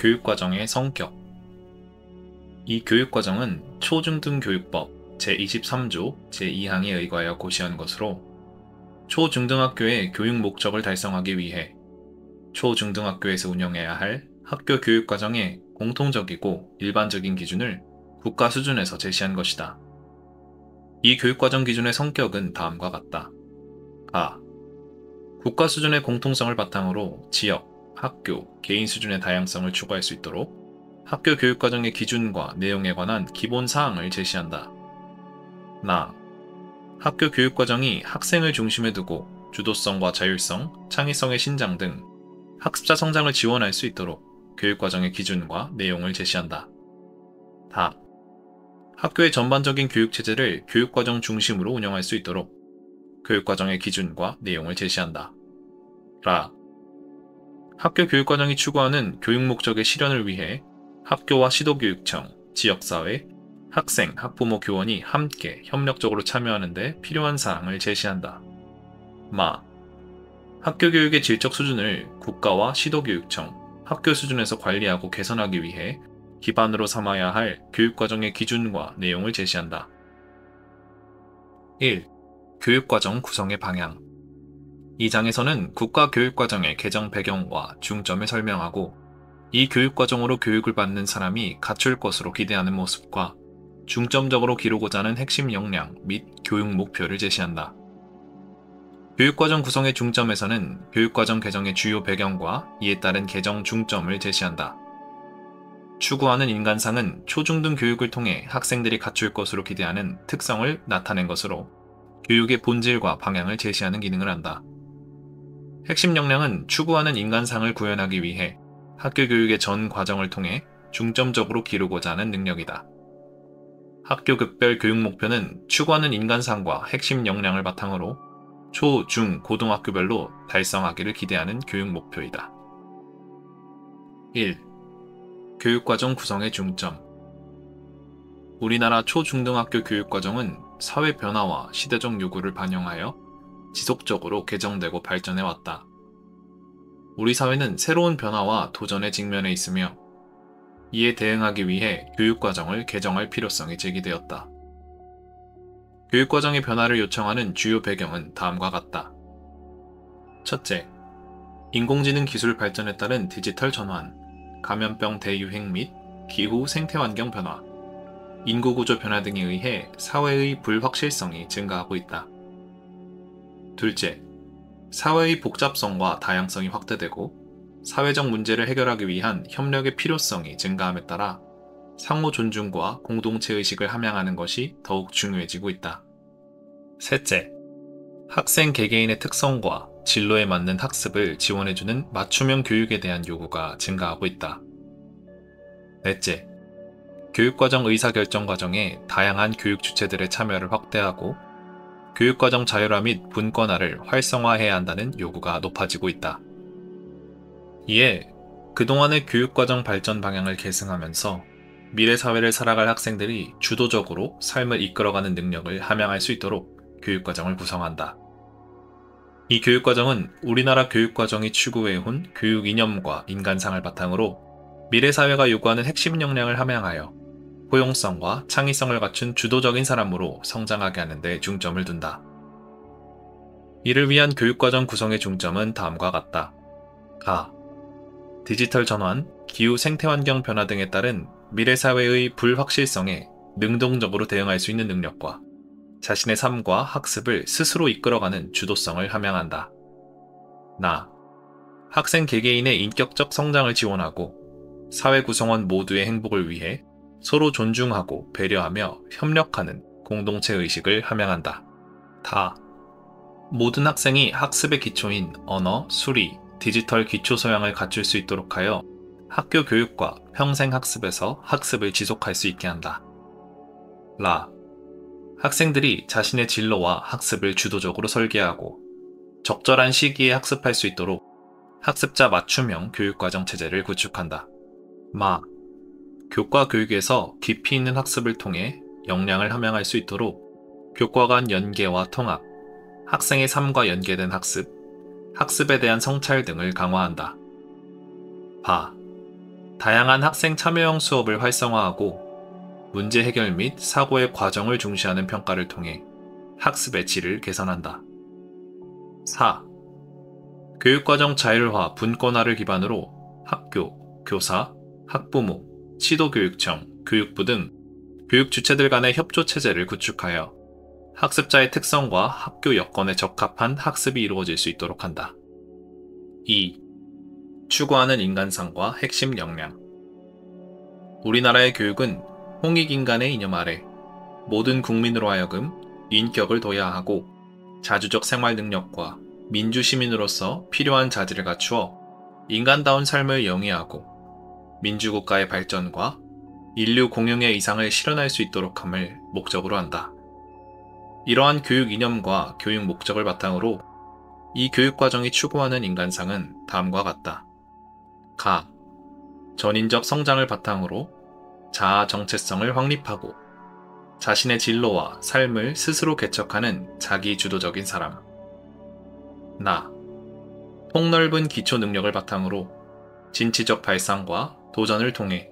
교육과정의 성격. 이 교육과정은 초중등교육법 제23조 제2항에 의거하여 고시한 것으로 초중등학교의 교육 목적을 달성하기 위해 초중등학교에서 운영해야 할 학교 교육과정의 공통적이고 일반적인 기준을 국가 수준에서 제시한 것이다. 이 교육과정 기준의 성격은 다음과 같다. 아. 국가 수준의 공통성을 바탕으로 지역, 학교, 개인 수준의 다양성을 추구할 수 있도록 학교 교육과정의 기준과 내용에 관한 기본 사항을 제시한다. 나. 학교 교육과정이 학생을 중심에 두고 주도성과 자율성, 창의성의 신장 등 학습자 성장을 지원할 수 있도록 교육과정의 기준과 내용을 제시한다. 다. 학교의 전반적인 교육체제를 교육과정 중심으로 운영할 수 있도록 교육과정의 기준과 내용을 제시한다. 라. 학교 교육과정이 추구하는 교육 목적의 실현을 위해 학교와 시도교육청, 지역사회, 학생, 학부모, 교원이 함께 협력적으로 참여하는 데 필요한 사항을 제시한다. 마. 학교 교육의 질적 수준을 국가와 시도교육청, 학교 수준에서 관리하고 개선하기 위해 기반으로 삼아야 할 교육과정의 기준과 내용을 제시한다. 1. 교육과정 구성의 방향. 이 장에서는 국가교육과정의 개정 배경과 중점을 설명하고 이 교육과정으로 교육을 받는 사람이 갖출 것으로 기대하는 모습과 중점적으로 기르고자 하는 핵심 역량 및 교육 목표를 제시한다. 교육과정 구성의 중점에서는 교육과정 개정의 주요 배경과 이에 따른 개정 중점을 제시한다. 추구하는 인간상은 초중등 교육을 통해 학생들이 갖출 것으로 기대하는 특성을 나타낸 것으로 교육의 본질과 방향을 제시하는 기능을 한다. 핵심 역량은 추구하는 인간상을 구현하기 위해 학교 교육의 전 과정을 통해 중점적으로 기르고자 하는 능력이다. 학교 급별 교육 목표는 추구하는 인간상과 핵심 역량을 바탕으로 초, 중, 고등학교별로 달성하기를 기대하는 교육 목표이다. 1. 교육과정 구성의 중점. 우리나라 초중등학교 교육과정은 사회 변화와 시대적 요구를 반영하여 지속적으로 개정되고 발전해왔다. 우리 사회는 새로운 변화와 도전에 직면해 있으며 이에 대응하기 위해 교육과정을 개정할 필요성이 제기되었다. 교육과정의 변화를 요청하는 주요 배경은 다음과 같다. 첫째, 인공지능 기술 발전에 따른 디지털 전환, 감염병 대유행 및 기후 생태환경 변화, 인구구조 변화 등에 의해 사회의 불확실성이 증가하고 있다. 둘째, 사회의 복잡성과 다양성이 확대되고 사회적 문제를 해결하기 위한 협력의 필요성이 증가함에 따라 상호 존중과 공동체 의식을 함양하는 것이 더욱 중요해지고 있다. 셋째, 학생 개개인의 특성과 진로에 맞는 학습을 지원해주는 맞춤형 교육에 대한 요구가 증가하고 있다. 넷째, 교육과정 의사결정 과정에 다양한 교육 주체들의 참여를 확대하고 교육과정 자율화 및 분권화를 활성화해야 한다는 요구가 높아지고 있다. 이에 그동안의 교육과정 발전 방향을 계승하면서 미래 사회를 살아갈 학생들이 주도적으로 삶을 이끌어가는 능력을 함양할 수 있도록 교육과정을 구성한다. 이 교육과정은 우리나라 교육과정이 추구해온 교육 이념과 인간상을 바탕으로 미래 사회가 요구하는 핵심 역량을 함양하여 포용성과 창의성을 갖춘 주도적인 사람으로 성장하게 하는 데 중점을 둔다. 이를 위한 교육과정 구성의 중점은 다음과 같다. 가. 디지털 전환, 기후 생태환경 변화 등에 따른 미래 사회의 불확실성에 능동적으로 대응할 수 있는 능력과 자신의 삶과 학습을 스스로 이끌어가는 주도성을 함양한다. 나. 학생 개개인의 인격적 성장을 지원하고 사회 구성원 모두의 행복을 위해 서로 존중하고 배려하며 협력하는 공동체 의식을 함양한다. 다. 모든 학생이 학습의 기초인 언어, 수리, 디지털 기초 소양을 갖출 수 있도록 하여 학교 교육과 평생 학습에서 학습을 지속할 수 있게 한다. 라. 학생들이 자신의 진로와 학습을 주도적으로 설계하고 적절한 시기에 학습할 수 있도록 학습자 맞춤형 교육과정 체제를 구축한다. 마. 교과 교육에서 깊이 있는 학습을 통해 역량을 함양할 수 있도록 교과 간 연계와 통합, 학생의 삶과 연계된 학습, 학습에 대한 성찰 등을 강화한다. 바. 다양한 학생 참여형 수업을 활성화하고 문제 해결 및 사고의 과정을 중시하는 평가를 통해 학습의 질을 개선한다. 4. 교육과정 자율화, 분권화를 기반으로 학교, 교사, 학부모, 시도교육청, 교육부 등 교육 주체들 간의 협조 체제를 구축하여 학습자의 특성과 학교 여건에 적합한 학습이 이루어질 수 있도록 한다. 2. 추구하는 인간상과 핵심 역량. 우리나라의 교육은 홍익인간의 이념 아래 모든 국민으로 하여금 인격을 둬야 하고 자주적 생활 능력과 민주시민으로서 필요한 자질을 갖추어 인간다운 삶을 영위하고 민주국가의 발전과 인류 공용의 이상을 실현할 수 있도록 함을 목적으로 한다. 이러한 교육 이념과 교육 목적을 바탕으로 이 교육과정이 추구하는 인간상은 다음과 같다. 가. 전인적 성장을 바탕으로 자아 정체성을 확립하고 자신의 진로와 삶을 스스로 개척하는 자기 주도적인 사람. 나. 폭넓은 기초 능력을 바탕으로 진취적 발상과 도전을 통해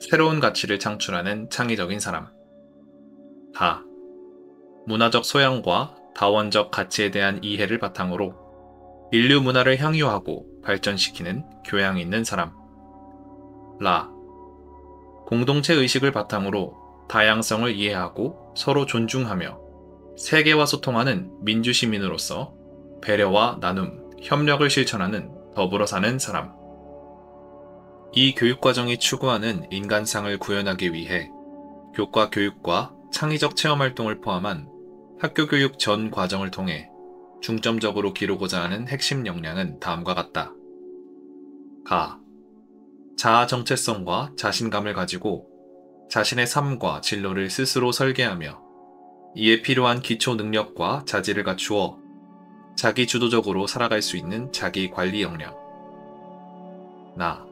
새로운 가치를 창출하는 창의적인 사람. 다. 문화적 소양과 다원적 가치에 대한 이해를 바탕으로 인류 문화를 향유하고 발전시키는 교양 있는 사람. 라. 공동체 의식을 바탕으로 다양성을 이해하고 서로 존중하며 세계와 소통하는 민주시민으로서 배려와 나눔, 협력을 실천하는 더불어 사는 사람. 이 교육과정이 추구하는 인간상을 구현하기 위해 교과 교육과 창의적 체험활동을 포함한 학교교육 전 과정을 통해 중점적으로 기르고자 하는 핵심 역량은 다음과 같다. 가. 자아 정체성과 자신감을 가지고 자신의 삶과 진로를 스스로 설계하며 이에 필요한 기초 능력과 자질을 갖추어 자기 주도적으로 살아갈 수 있는 자기 관리 역량. 나.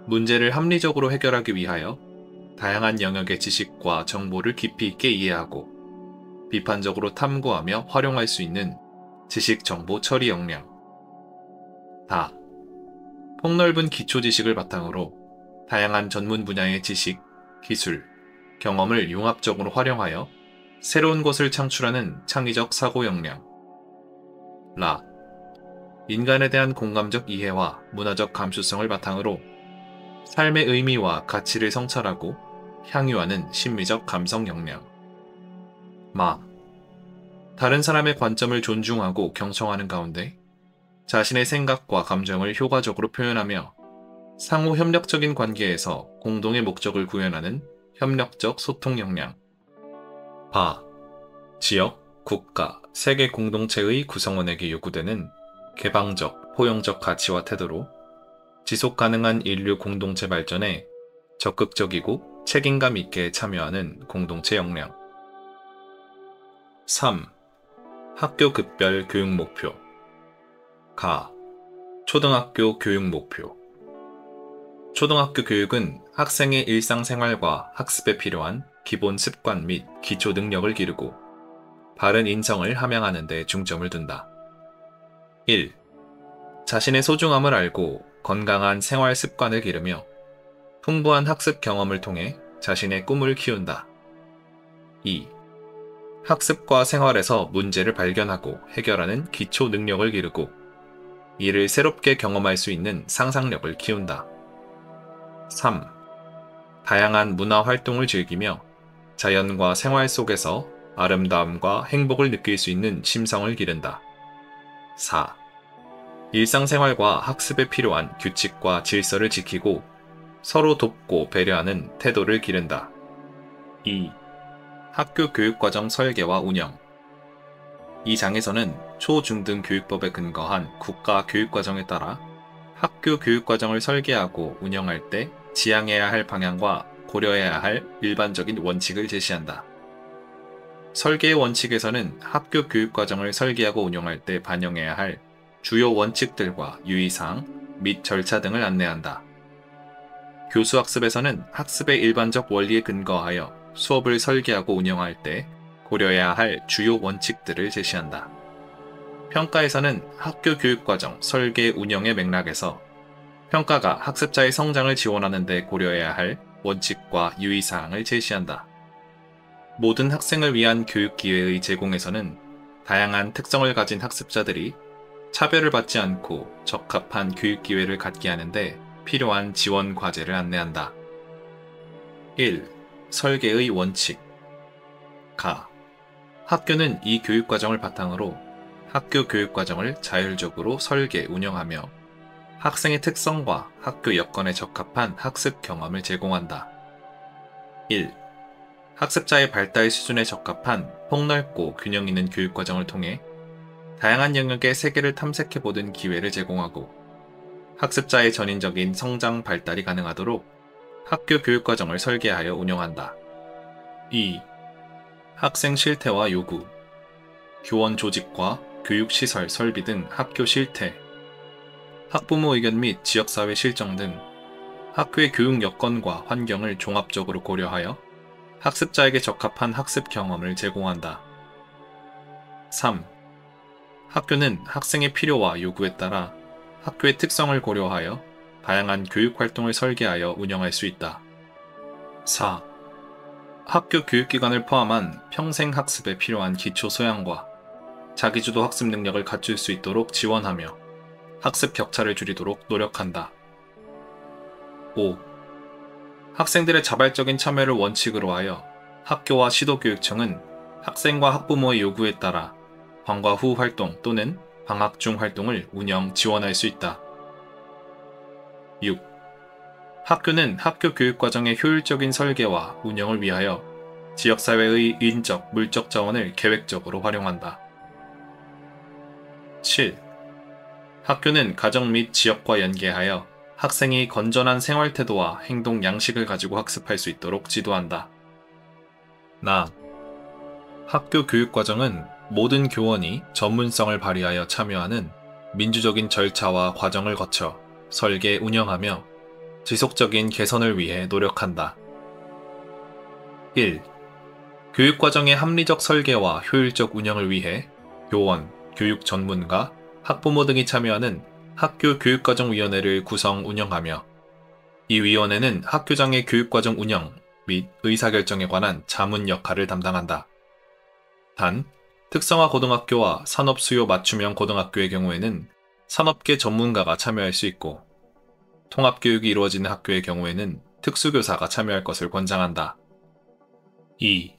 문제를 합리적으로 해결하기 위하여 다양한 영역의 지식과 정보를 깊이 있게 이해하고 비판적으로 탐구하며 활용할 수 있는 지식 정보 처리 역량. 다. 폭넓은 기초 지식을 바탕으로 다양한 전문 분야의 지식, 기술, 경험을 융합적으로 활용하여 새로운 것을 창출하는 창의적 사고 역량. 라. 인간에 대한 공감적 이해와 문화적 감수성을 바탕으로 삶의 의미와 가치를 성찰하고 향유하는 심미적 감성 역량. 마. 다른 사람의 관점을 존중하고 경청하는 가운데 자신의 생각과 감정을 효과적으로 표현하며 상호 협력적인 관계에서 공동의 목적을 구현하는 협력적 소통 역량. 바. 지역, 국가, 세계 공동체의 구성원에게 요구되는 개방적, 포용적 가치와 태도로 지속 가능한 인류 공동체 발전에 적극적이고 책임감 있게 참여하는 공동체 역량. 3. 학교 급별 교육 목표. 가. 초등학교 교육 목표. 초등학교 교육은 학생의 일상생활과 학습에 필요한 기본 습관 및 기초 능력을 기르고 바른 인성을 함양하는 데 중점을 둔다. 1. 자신의 소중함을 알고 건강한 생활 습관을 기르며 풍부한 학습 경험을 통해 자신의 꿈을 키운다. 2. 학습과 생활에서 문제를 발견하고 해결하는 기초 능력을 기르고 이를 새롭게 경험할 수 있는 상상력을 키운다. 3. 다양한 문화 활동을 즐기며 자연과 생활 속에서 아름다움과 행복을 느낄 수 있는 심성을 기른다. 4. 일상생활과 학습에 필요한 규칙과 질서를 지키고 서로 돕고 배려하는 태도를 기른다. 2. 학교 교육과정 설계와 운영. 이 장에서는 초, 중 등 교육법에 근거한 국가 교육과정에 따라 학교 교육과정을 설계하고 운영할 때 지향해야 할 방향과 고려해야 할 일반적인 원칙을 제시한다. 설계의 원칙에서는 학교 교육과정을 설계하고 운영할 때 반영해야 할 주요 원칙들과 유의사항 및 절차 등을 안내한다. 교수학습에서는 학습의 일반적 원리에 근거하여 수업을 설계하고 운영할 때 고려해야 할 주요 원칙들을 제시한다. 평가에서는 학교 교육과정 설계 운영의 맥락에서 평가가 학습자의 성장을 지원하는 데 고려해야 할 원칙과 유의사항을 제시한다. 모든 학생을 위한 교육 기회의 제공에서는 다양한 특성을 가진 학습자들이 차별을 받지 않고 적합한 교육 기회를 갖게 하는데 필요한 지원 과제를 안내한다. 1. 설계의 원칙. 학교는 이 교육과정을 바탕으로 학교 교육과정을 자율적으로 설계, 운영하며 학생의 특성과 학교 여건에 적합한 학습 경험을 제공한다. 1. 학습자의 발달 수준에 적합한 폭넓고 균형 있는 교육과정을 통해 다양한 영역의 세계를 탐색해보는 기회를 제공하고 학습자의 전인적인 성장 발달이 가능하도록 학교 교육과정을 설계하여 운영한다. 2. 학생 실태와 요구. 교원 조직과 교육시설 설비 등 학교 실태, 학부모 의견 및 지역사회 실정 등 학교의 교육 여건과 환경을 종합적으로 고려하여 학습자에게 적합한 학습 경험을 제공한다. 3. 학교는 학생의 필요와 요구에 따라 학교의 특성을 고려하여 다양한 교육 활동을 설계하여 운영할 수 있다. 4. 학교 교육기관을 포함한 평생 학습에 필요한 기초 소양과 자기주도 학습 능력을 갖출 수 있도록 지원하며 학습 격차를 줄이도록 노력한다. 5. 학생들의 자발적인 참여를 원칙으로 하여 학교와 시도교육청은 학생과 학부모의 요구에 따라 방과 후 활동 또는 방학 중 활동을 운영, 지원할 수 있다. 6. 학교는 학교 교육과정의 효율적인 설계와 운영을 위하여 지역사회의 인적, 물적 자원을 계획적으로 활용한다. 7. 학교는 가정 및 지역과 연계하여 학생이 건전한 생활태도와 행동 양식을 가지고 학습할 수 있도록 지도한다. 학교 교육과정은 모든 교원이 전문성을 발휘하여 참여하는 민주적인 절차와 과정을 거쳐 설계, 운영하며 지속적인 개선을 위해 노력한다. 1. 교육과정의 합리적 설계와 효율적 운영을 위해 교원, 교육 전문가, 학부모 등이 참여하는 학교 교육과정위원회를 구성 운영하며 이 위원회는 학교장의 교육과정 운영 및 의사결정에 관한 자문 역할을 담당한다. 단, 특성화 고등학교와 산업수요 맞춤형 고등학교의 경우에는 산업계 전문가가 참여할 수 있고 통합교육이 이루어지는 학교의 경우에는 특수교사가 참여할 것을 권장한다. 2.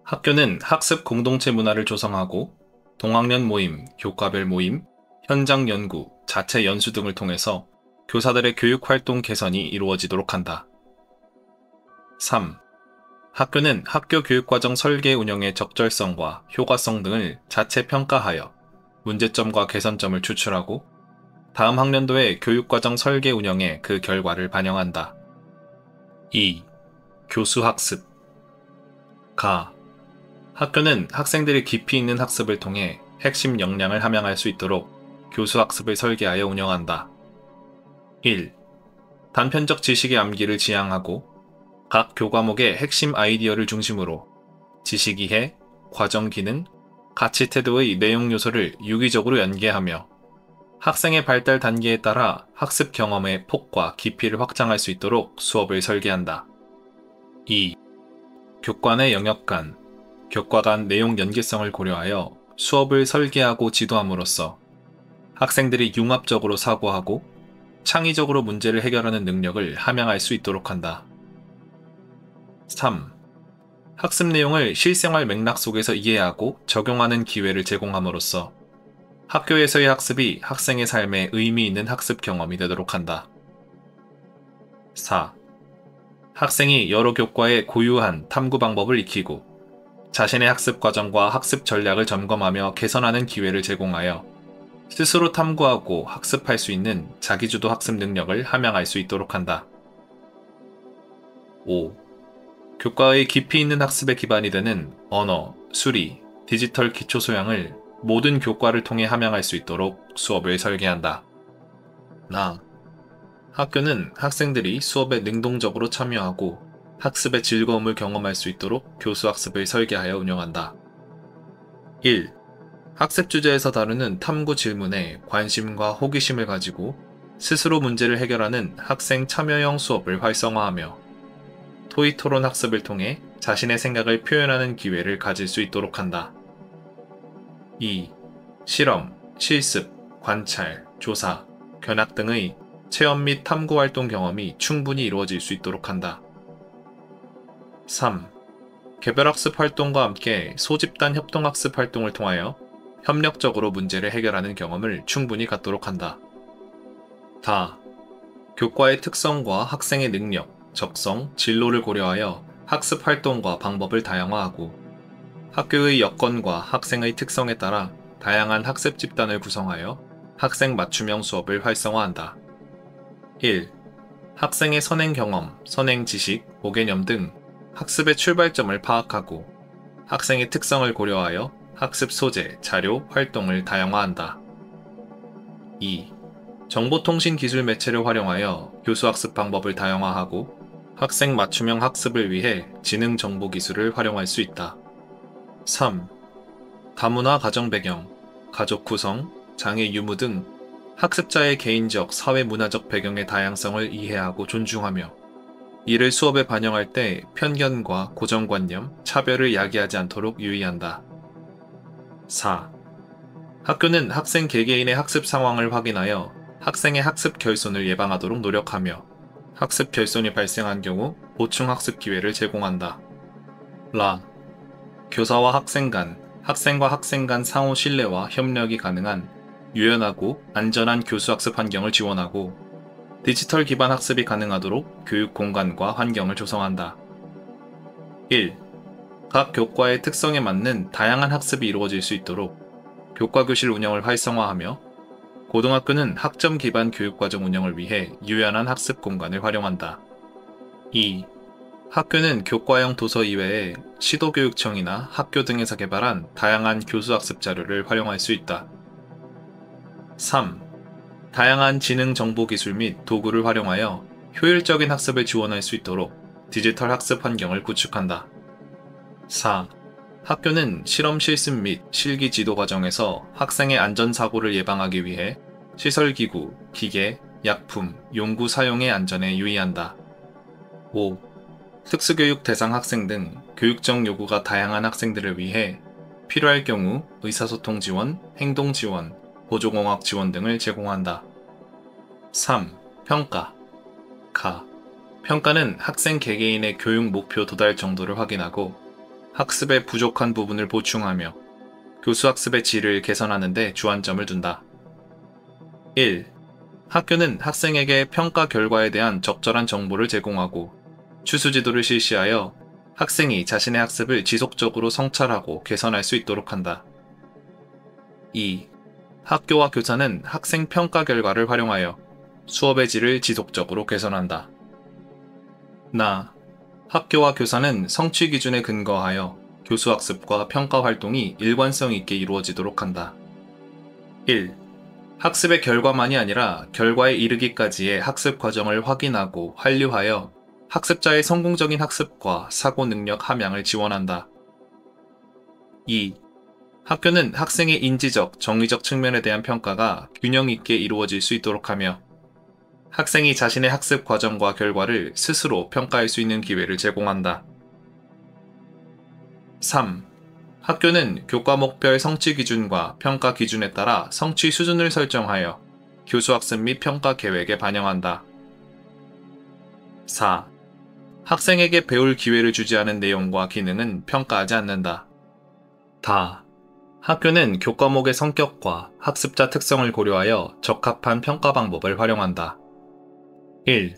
학교는 학습 공동체 문화를 조성하고 동학년 모임, 교과별 모임, 현장 연구, 자체 연수 등을 통해서 교사들의 교육활동 개선이 이루어지도록 한다. 3. 학교는 학교 교육과정 설계 운영의 적절성과 효과성 등을 자체 평가하여 문제점과 개선점을 추출하고 다음 학년도의 교육과정 설계 운영에 그 결과를 반영한다. 2. 교수학습. 학교는 학생들이 깊이 있는 학습을 통해 핵심 역량을 함양할 수 있도록 교수학습을 설계하여 운영한다. 1. 단편적 지식의 암기를 지향하고 각 교과목의 핵심 아이디어를 중심으로 지식 이해, 과정 기능, 가치 태도의 내용 요소를 유기적으로 연계하며 학생의 발달 단계에 따라 학습 경험의 폭과 깊이를 확장할 수 있도록 수업을 설계한다. 2. 교과 내 영역 간, 교과 간 내용 연계성을 고려하여 수업을 설계하고 지도함으로써 학생들이 융합적으로 사고하고 창의적으로 문제를 해결하는 능력을 함양할 수 있도록 한다. 3. 학습 내용을 실생활 맥락 속에서 이해하고 적용하는 기회를 제공함으로써 학교에서의 학습이 학생의 삶에 의미 있는 학습 경험이 되도록 한다. 4. 학생이 여러 교과의 고유한 탐구 방법을 익히고 자신의 학습 과정과 학습 전략을 점검하며 개선하는 기회를 제공하여 스스로 탐구하고 학습할 수 있는 자기주도 학습 능력을 함양할 수 있도록 한다. 5. 교과의 깊이 있는 학습에 기반이 되는 언어, 수리, 디지털 기초 소양을 모든 교과를 통해 함양할 수 있도록 수업을 설계한다. 학교는 학생들이 수업에 능동적으로 참여하고 학습의 즐거움을 경험할 수 있도록 교수학습을 설계하여 운영한다. 1. 학습 주제에서 다루는 탐구 질문에 관심과 호기심을 가지고 스스로 문제를 해결하는 학생 참여형 수업을 활성화하며 토의 토론 학습을 통해 자신의 생각을 표현하는 기회를 가질 수 있도록 한다. 2. 실험, 실습, 관찰, 조사, 견학 등의 체험 및 탐구 활동 경험이 충분히 이루어질 수 있도록 한다. 3. 개별학습 활동과 함께 소집단 협동학습 활동을 통하여 협력적으로 문제를 해결하는 경험을 충분히 갖도록 한다. 다. 교과의 특성과 학생의 능력, 적성, 진로를 고려하여 학습 활동과 방법을 다양화하고 학교의 여건과 학생의 특성에 따라 다양한 학습 집단을 구성하여 학생 맞춤형 수업을 활성화한다. 1. 학생의 선행 경험, 선행 지식, 고개념 등 학습의 출발점을 파악하고 학생의 특성을 고려하여 학습 소재, 자료, 활동을 다양화한다. 2. 정보통신 기술 매체를 활용하여 교수학습 방법을 다양화하고 학생 맞춤형 학습을 위해 지능 정보 기술을 활용할 수 있다. 3. 다문화 가정 배경, 가족 구성, 장애 유무 등 학습자의 개인적, 사회문화적 배경의 다양성을 이해하고 존중하며 이를 수업에 반영할 때 편견과 고정관념, 차별을 야기하지 않도록 유의한다. 4. 학교는 학생 개개인의 학습 상황을 확인하여 학생의 학습 결손을 예방하도록 노력하며 학습 결손이 발생한 경우 보충 학습 기회를 제공한다. 라. 교사와 학생 간, 학생과 학생 간 상호 신뢰와 협력이 가능한 유연하고 안전한 교수학습 환경을 지원하고 디지털 기반 학습이 가능하도록 교육 공간과 환경을 조성한다. 1. 각 교과의 특성에 맞는 다양한 학습이 이루어질 수 있도록 교과교실 운영을 활성화하며 고등학교는 학점 기반 교육과정 운영을 위해 유연한 학습 공간을 활용한다. 2. 학교는 교과형 도서 이외에 시도교육청이나 학교 등에서 개발한 다양한 교수학습 자료를 활용할 수 있다. 3. 다양한 지능 정보 기술 및 도구를 활용하여 효율적인 학습을 지원할 수 있도록 디지털 학습 환경을 구축한다. 4. 학교는 실험 실습 및 실기 지도 과정에서 학생의 안전사고를 예방하기 위해 시설기구, 기계, 약품, 용구 사용의 안전에 유의한다. 5. 특수교육 대상 학생 등 교육적 요구가 다양한 학생들을 위해 필요할 경우 의사소통 지원, 행동 지원, 보조공학 지원 등을 제공한다. 3. 평가. 가. 평가는 학생 개개인의 교육 목표 도달 정도를 확인하고 학습에 부족한 부분을 보충하며 교수학습의 질을 개선하는 데 주안점을 둔다. 1. 학교는 학생에게 평가 결과에 대한 적절한 정보를 제공하고 추수지도를 실시하여 학생이 자신의 학습을 지속적으로 성찰하고 개선할 수 있도록 한다. 2. 학교와 교사는 학생 평가 결과를 활용하여 수업의 질을 지속적으로 개선한다. 나. 학교와 교사는 성취 기준에 근거하여 교수학습과 평가 활동이 일관성 있게 이루어지도록 한다. 1. 학습의 결과만이 아니라 결과에 이르기까지의 학습 과정을 확인하고 환류하여 학습자의 성공적인 학습과 사고 능력 함양을 지원한다. 2. 학교는 학생의 인지적, 정의적 측면에 대한 평가가 균형 있게 이루어질 수 있도록 하며 학생이 자신의 학습 과정과 결과를 스스로 평가할 수 있는 기회를 제공한다. 3. 학교는 교과목별 성취 기준과 평가 기준에 따라 성취 수준을 설정하여 교수학습 및 평가 계획에 반영한다. 4. 학생에게 배울 기회를 주지 않은 내용과 기능은 평가하지 않는다. 다. 학교는 교과목의 성격과 학습자 특성을 고려하여 적합한 평가 방법을 활용한다. 1.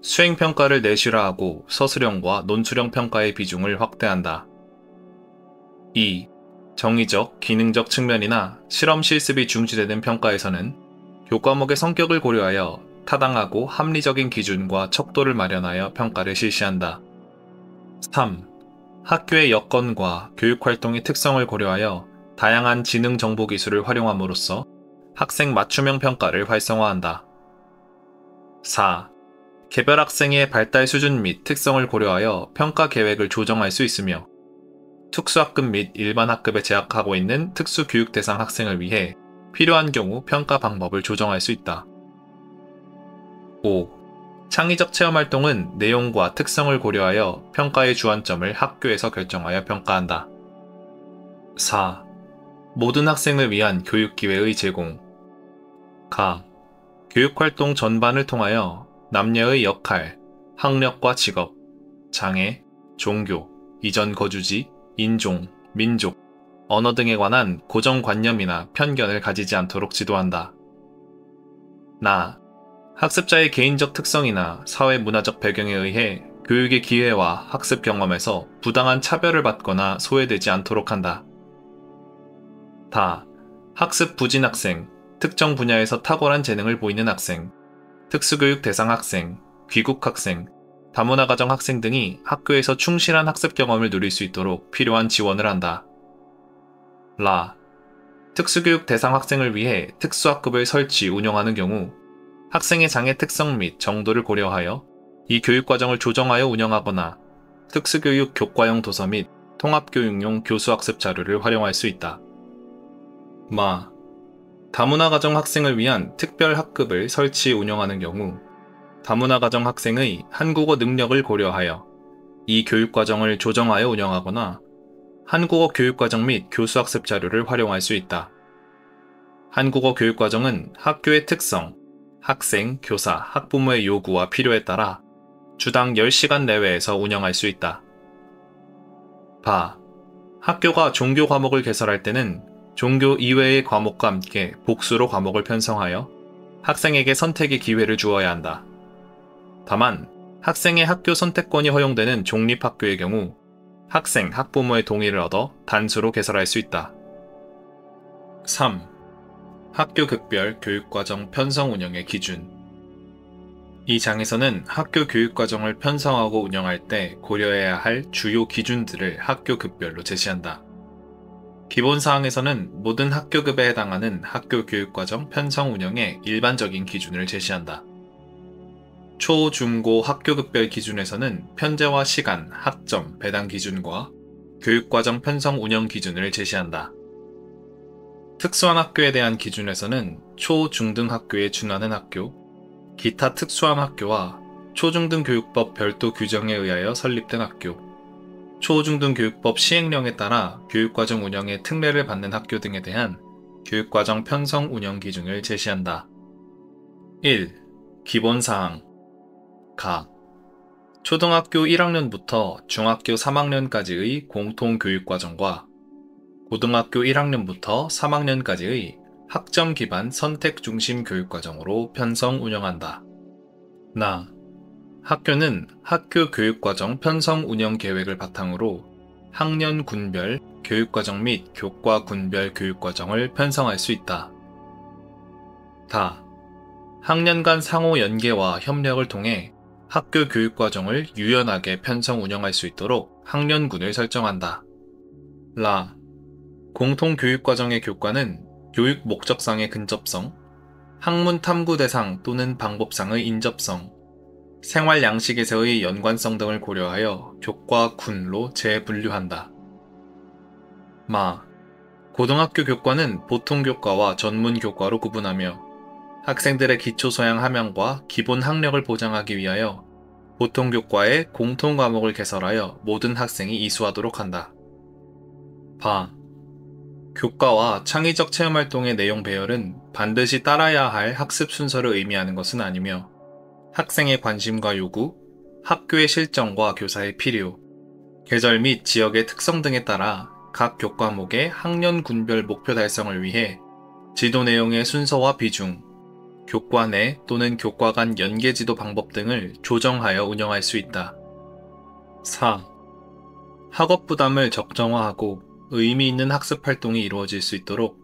수행평가를 내실화하고 서술형과 논술형 평가의 비중을 확대한다. 2. 정의적, 기능적 측면이나 실험 실습이 중시되는 평가에서는 교과목의 성격을 고려하여 타당하고 합리적인 기준과 척도를 마련하여 평가를 실시한다. 3. 학교의 여건과 교육활동의 특성을 고려하여 다양한 지능 정보 기술을 활용함으로써 학생 맞춤형 평가를 활성화한다. 4. 개별 학생의 발달 수준 및 특성을 고려하여 평가 계획을 조정할 수 있으며 특수학급 및 일반 학급에 재학하고 있는 특수교육 대상 학생을 위해 필요한 경우 평가 방법을 조정할 수 있다. 5. 창의적 체험활동은 내용과 특성을 고려하여 평가의 주안점을 학교에서 결정하여 평가한다. 4. 모든 학생을 위한 교육기회의 제공. 가. 교육활동 전반을 통하여 남녀의 역할, 학력과 직업, 장애, 종교, 이전 거주지, 인종, 민족, 언어 등에 관한 고정관념이나 편견을 가지지 않도록 지도한다. 나. 학습자의 개인적 특성이나 사회문화적 배경에 의해 교육의 기회와 학습 경험에서 부당한 차별을 받거나 소외되지 않도록 한다. 다. 학습 부진 학생, 특정 분야에서 탁월한 재능을 보이는 학생, 특수교육 대상 학생, 귀국 학생, 다문화 가정 학생 등이 학교에서 충실한 학습 경험을 누릴 수 있도록 필요한 지원을 한다. 라. 특수교육 대상 학생을 위해 특수학급을 설치, 운영하는 경우 학생의 장애 특성 및 정도를 고려하여 이 교육과정을 조정하여 운영하거나 특수교육 교과형 도서 및 통합교육용 교수학습 자료를 활용할 수 있다. 마. 다문화 가정 학생을 위한 특별 학급을 설치, 운영하는 경우 다문화 가정 학생의 한국어 능력을 고려하여 이 교육과정을 조정하여 운영하거나 한국어 교육과정 및 교수학습 자료를 활용할 수 있다. 한국어 교육과정은 학교의 특성, 학생, 교사, 학부모의 요구와 필요에 따라 주당 10시간 내외에서 운영할 수 있다. 바. 학교가 종교 과목을 개설할 때는 종교 이외의 과목과 함께 복수로 과목을 편성하여 학생에게 선택의 기회를 주어야 한다. 다만 학생의 학교 선택권이 허용되는 공립학교의 경우 학생, 학부모의 동의를 얻어 단수로 개설할 수 있다. 3. 학교 급별 교육과정 편성 운영의 기준. 이 장에서는 학교 교육과정을 편성하고 운영할 때 고려해야 할 주요 기준들을 학교 급별로 제시한다. 기본사항에서는 모든 학교급에 해당하는 학교 교육과정 편성 운영의 일반적인 기준을 제시한다. 초, 중, 고 학교급별 기준에서는 편제와 시간, 학점, 배당 기준과 교육과정 편성 운영 기준을 제시한다. 특수한 학교에 대한 기준에서는 초, 중등 학교에 준하는 학교, 기타 특수한 학교와 초중등교육법 별도 규정에 의하여 설립된 학교, 초중등교육법 시행령에 따라 교육과정 운영에 특례를 받는 학교 등에 대한 교육과정 편성 운영 기준을 제시한다. 1. 기본사항. 가. 초등학교 1학년부터 중학교 3학년까지의 공통교육과정과 고등학교 1학년부터 3학년까지의 학점 기반 선택 중심 교육과정으로 편성 운영한다. 나. 학교는 학교 교육과정 편성 운영 계획을 바탕으로 학년 군별 교육과정 및 교과 군별 교육과정을 편성할 수 있다. 다. 학년 간 상호 연계와 협력을 통해 학교 교육과정을 유연하게 편성 운영할 수 있도록 학년군을 설정한다. 라. 공통교육과정의 교과는 교육 목적상의 근접성, 학문 탐구 대상 또는 방법상의 인접성, 생활 양식에서의 연관성 등을 고려하여 교과 군로 재분류한다. 마. 고등학교 교과는 보통교과와 전문교과로 구분하며 학생들의 기초소양 함양과 기본 학력을 보장하기 위하여 보통교과에 공통과목을 개설하여 모든 학생이 이수하도록 한다. 바. 교과와 창의적 체험활동의 내용 배열은 반드시 따라야 할 학습 순서를 의미하는 것은 아니며 학생의 관심과 요구, 학교의 실정과 교사의 필요, 계절 및 지역의 특성 등에 따라 각 교과목의 학년 군별 목표 달성을 위해 지도 내용의 순서와 비중, 교과 내 또는 교과 간 연계 지도 방법 등을 조정하여 운영할 수 있다. 4. 학업 부담을 적정화하고 의미 있는 학습 활동이 이루어질 수 있도록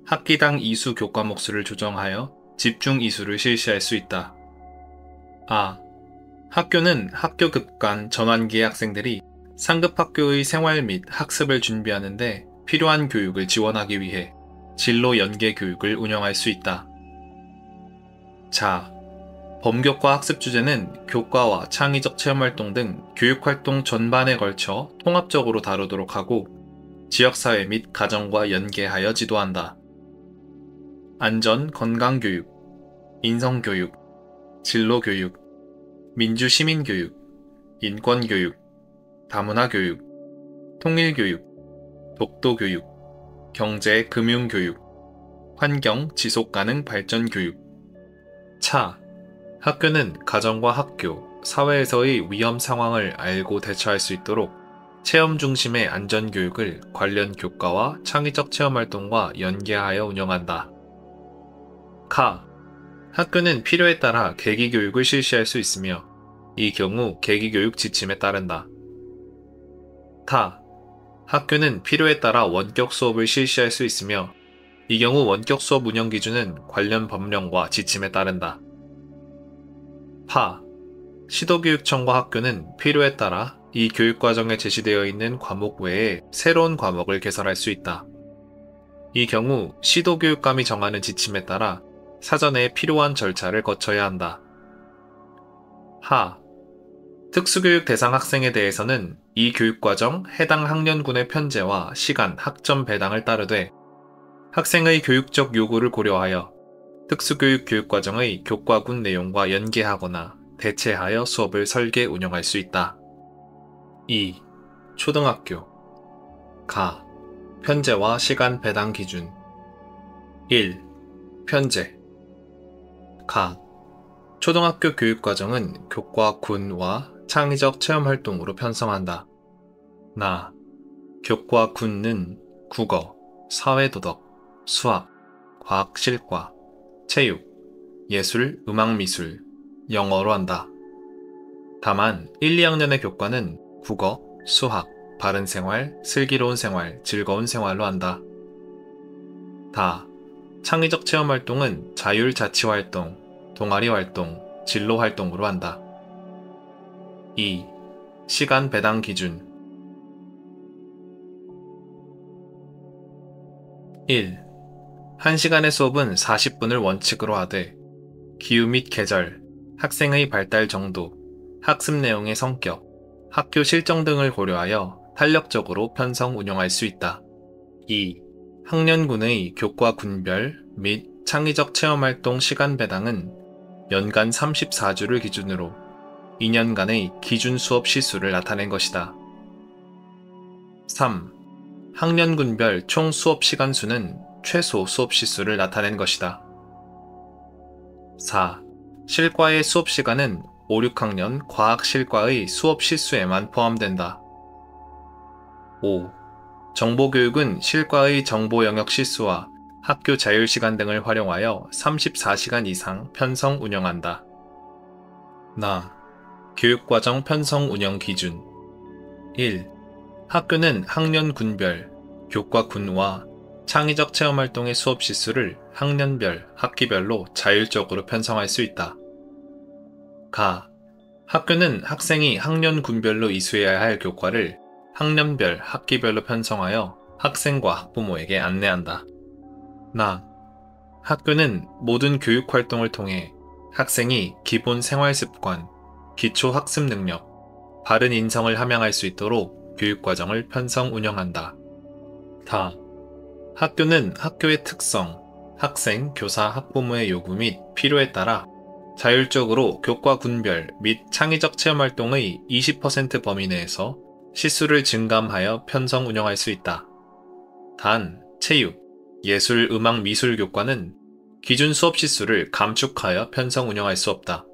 학기당 이수 교과목 수를 조정하여 집중 이수를 실시할 수 있다. 아. 학교는 학교급 간 전환기의 학생들이 상급 학교의 생활 및 학습을 준비하는 데 필요한 교육을 지원하기 위해 진로 연계 교육을 운영할 수 있다. 자. 범교과 학습 주제는 교과와 창의적 체험활동 등 교육활동 전반에 걸쳐 통합적으로 다루도록 하고 지역사회 및 가정과 연계하여 지도한다. 안전, 건강교육, 인성교육, 진로교육, 민주시민교육, 인권교육, 다문화교육, 통일교육, 독도교육, 경제-금융교육, 환경 지속가능 발전교육. 차. 학교는 가정과 학교, 사회에서의 위험 상황을 알고 대처할 수 있도록 체험 중심의 안전교육을 관련 교과와 창의적 체험활동과 연계하여 운영한다. 가. 학교는 필요에 따라 계기교육을 실시할 수 있으며 이 경우 계기교육 지침에 따른다. 타. 학교는 필요에 따라 원격 수업을 실시할 수 있으며 이 경우 원격 수업 운영 기준은 관련 법령과 지침에 따른다. 파. 시도교육청과 학교는 필요에 따라 이 교육과정에 제시되어 있는 과목 외에 새로운 과목을 개설할 수 있다. 이 경우 시도교육감이 정하는 지침에 따라 사전에 필요한 절차를 거쳐야 한다. 하. 특수교육 대상 학생에 대해서는 이 교육과정 해당 학년군의 편제와 시간, 학점 배당을 따르되 학생의 교육적 요구를 고려하여 특수교육 교육과정의 교과군 내용과 연계하거나 대체하여 수업을 설계 운영할 수 있다. 2. 초등학교. 가. 편제와 시간 배당 기준. 1. 편제. 가. 초등학교 교육과정은 교과군과 창의적 체험활동으로 편성한다. 나. 교과군은 국어, 사회도덕, 수학, 과학실과, 체육, 예술, 음악미술, 영어로 한다. 다만 1, 2학년의 교과는 국어, 수학, 바른생활, 슬기로운 생활, 즐거운 생활로 한다. 다. 창의적 체험활동은 자율자치활동, 동아리활동, 진로활동으로 한다. 2. 시간 배당 기준. 1. 1시간의 수업은 40분을 원칙으로 하되 기후 및 계절, 학생의 발달 정도, 학습 내용의 성격, 학교 실정 등을 고려하여 탄력적으로 편성 운영할 수 있다. 2. 학년군의 교과 군별 및 창의적 체험활동 시간 배당은 연간 34주를 기준으로 2년간의 기준 수업 시수를 나타낸 것이다. 3. 학년군별 총 수업 시간 수는 최소 수업 시수를 나타낸 것이다. 4. 실과의 수업 시간은 5, 6학년 과학실과의 수업 시수에만 포함된다. 5. 정보교육은 실과의 정보 영역 시수와 학교 자율시간 등을 활용하여 34시간 이상 편성 운영한다. 나. 교육과정 편성 운영 기준. 1. 학교는 학년군별, 교과군과 창의적 체험활동의 수업 시수를 학년별, 학기별로 자율적으로 편성할 수 있다. 가. 학교는 학생이 학년군별로 이수해야 할 교과를 학년별, 학기별로 편성하여 학생과 학부모에게 안내한다. 나. 학교는 모든 교육활동을 통해 학생이 기본 생활습관, 기초 학습 능력, 바른 인성을 함양할 수 있도록 교육과정을 편성 운영한다. 다. 학교는 학교의 특성, 학생, 교사, 학부모의 요구 및 필요에 따라 자율적으로 교과 군별 및 창의적 체험활동의 20% 범위 내에서 시수를 증감하여 편성 운영할 수 있다. 단, 체육, 예술, 음악, 미술 교과는 기준 수업 시수를 감축하여 편성 운영할 수 없다.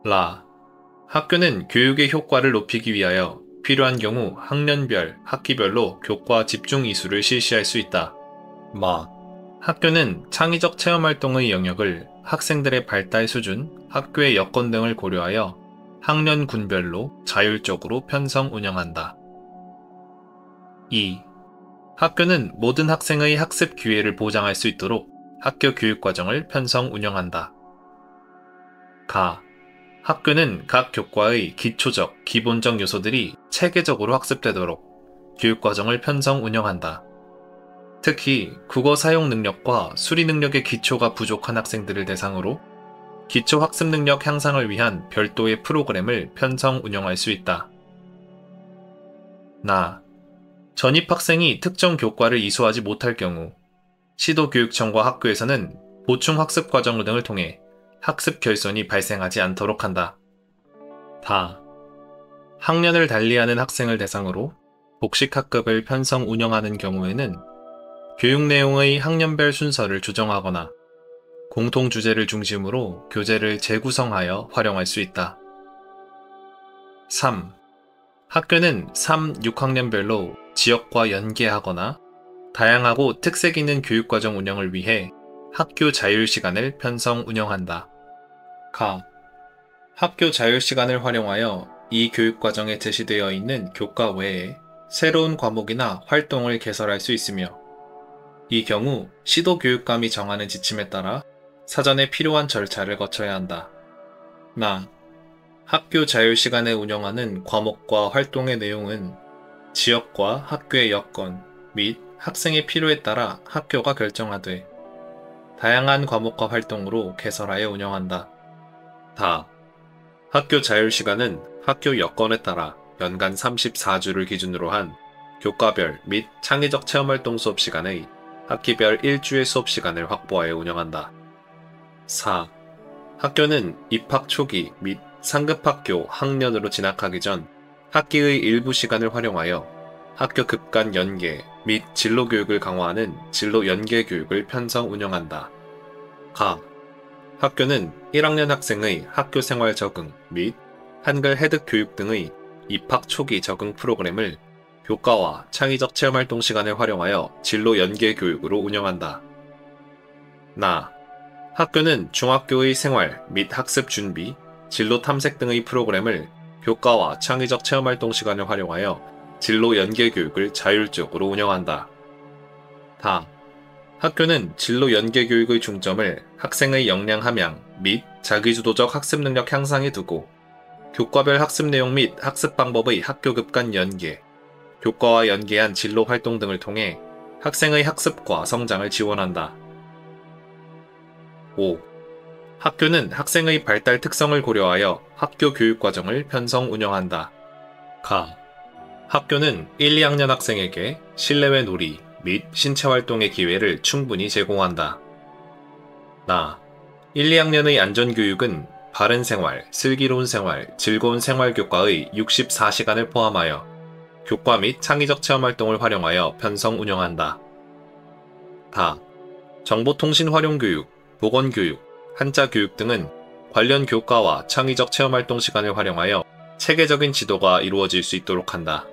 라. 학교는 교육의 효과를 높이기 위하여 필요한 경우 학년별, 학기별로 교과 집중 이수를 실시할 수 있다. 마. 학교는 창의적 체험활동의 영역을 학생들의 발달 수준, 학교의 여건 등을 고려하여 학년군별로 자율적으로 편성 운영한다. 2. 학교는 모든 학생의 학습 기회를 보장할 수 있도록 학교 교육과정을 편성 운영한다. 가. 학교는 각 교과의 기초적, 기본적 요소들이 체계적으로 학습되도록 교육과정을 편성 운영한다. 특히 국어 사용 능력과 수리 능력의 기초가 부족한 학생들을 대상으로 기초 학습 능력 향상을 위한 별도의 프로그램을 편성 운영할 수 있다. 나. 전입 학생이 특정 교과를 이수하지 못할 경우 시도교육청과 학교에서는 보충학습 과정 등을 통해 학습 결손이 발생하지 않도록 한다. 다. 학년을 달리하는 학생을 대상으로 복식학급을 편성 운영하는 경우에는 교육 내용의 학년별 순서를 조정하거나 공통 주제를 중심으로 교재를 재구성하여 활용할 수 있다. 3. 학교는 3, 6학년별로 지역과 연계하거나 다양하고 특색 있는 교육과정 운영을 위해 학교 자율시간을 편성 운영한다. 가. 학교 자율시간을 활용하여 이 교육과정에 제시되어 있는 교과 외에 새로운 과목이나 활동을 개설할 수 있으며 이 경우 시도교육감이 정하는 지침에 따라 사전에 필요한 절차를 거쳐야 한다. 나. 학교 자율시간에 운영하는 과목과 활동의 내용은 지역과 학교의 여건 및 학생의 필요에 따라 학교가 결정하되 다양한 과목과 활동으로 개설하여 운영한다. 다. 학교 자율시간은 학교 여건에 따라 연간 34주를 기준으로 한 교과별 및 창의적 체험활동 수업시간의 학기별 1주의 수업시간을 확보하여 운영한다. 4. 학교는 입학 초기 및 상급학교 학년으로 진학하기 전 학기의 일부 시간을 활용하여 학교 급 간 연계 및 진로 교육을 강화하는 진로 연계 교육을 편성 운영한다. 가. 학교는 1학년 학생의 학교 생활 적응 및 한글 해득 교육 등의 입학 초기 적응 프로그램을 교과와 창의적 체험활동 시간을 활용하여 진로 연계 교육으로 운영한다. 나. 학교는 중학교의 생활 및 학습 준비, 진로 탐색 등의 프로그램을 교과와 창의적 체험활동 시간을 활용하여 진로 연계 교육을 자율적으로 운영한다. 다. 학교는 진로 연계 교육의 중점을 학생의 역량 함양 및 자기주도적 학습 능력 향상에 두고 교과별 학습 내용 및 학습 방법의 학교급 간 연계, 교과와 연계한 진로 활동 등을 통해 학생의 학습과 성장을 지원한다. 5. 학교는 학생의 발달 특성을 고려하여 학교 교육과정을 편성 운영한다. 가. 학교는 1, 2학년 학생에게 실내외 놀이 및 신체활동의 기회를 충분히 제공한다. 나. 1, 2학년의 안전교육은 바른 생활, 슬기로운 생활, 즐거운 생활 교과의 64시간을 포함하여 교과 및 창의적 체험활동을 활용하여 편성 운영한다. 다. 정보통신 활용교육, 보건교육, 한자교육 등은 관련 교과와 창의적 체험활동 시간을 활용하여 체계적인 지도가 이루어질 수 있도록 한다.